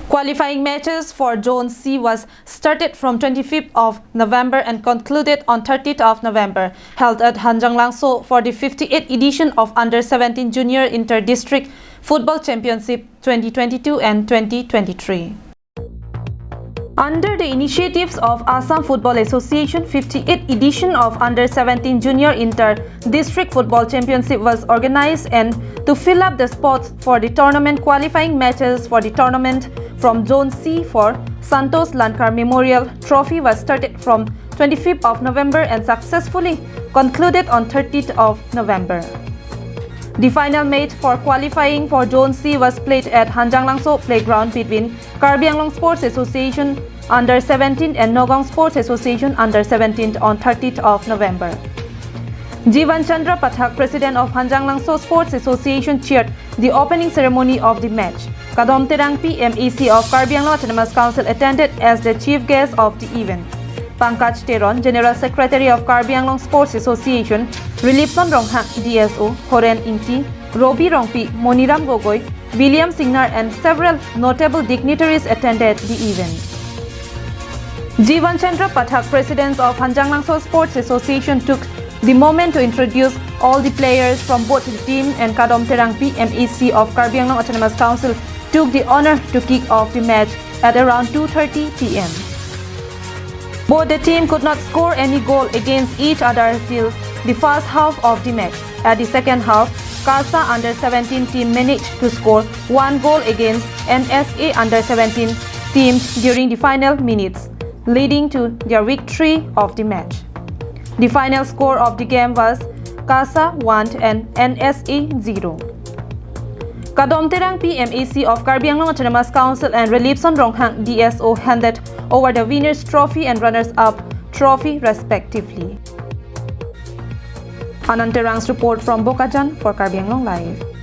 Qualifying matches for Zone C was started from 25th of November and concluded on 30th of November, held at Hanjang Langso for the 58th edition of Under-17 Junior Inter-District Football Championship 2022 and 2023. Under the initiatives of Assam Football Association, 58th edition of Under-17 Junior Inter-District Football Championship was organized, and to fill up the spots for the tournament, qualifying matches for the tournament from Zone C for Santos Lankar Memorial Trophy was started from 25th of November and successfully concluded on 30th of November. The final match for qualifying for Zone C was played at Hanjang Langso Playground between Karbi Anglong Sports Association Under-17 and Nogong Sports Association Under-17 on 30th of November. Jivan Chandra Pathak, President of Hanjang Langso Sports Association, chaired the opening ceremony of the match. Kadom Terang PMEC of Karbi Anglong Autonomous Council attended as the chief guest of the event. Pankaj Teron, General Secretary of Karbi Anglong Sports Association, Rilipson Ronghak, DSO, Horen Inti, Robi Rongpi, Moniram Gogoi, William Singnar and several notable dignitaries attended the event. Jivan Chandra Pathak, President of Hanjang Langso Sports Association, took the moment to introduce all the players from both the team, and Kadom Terang PMEC of Karbi Anglong Autonomous Council took the honor to kick off the match at around 2:30 p.m. Both the team could not score any goal against each other till the first half of the match. At the second half, Kasa Under-17 team managed to score one goal against NSA Under-17 team during the final minutes, leading to their victory of the match. The final score of the game was Kasa 1 and NSA 0. Kadom Terang PMEC of Karbi Anglong Autonomous Council and Relipson Ronghang DSO handed over the winners' trophy and runners-up trophy respectively. Anand Terang's report from Bokajan for Karbi Anglong Live.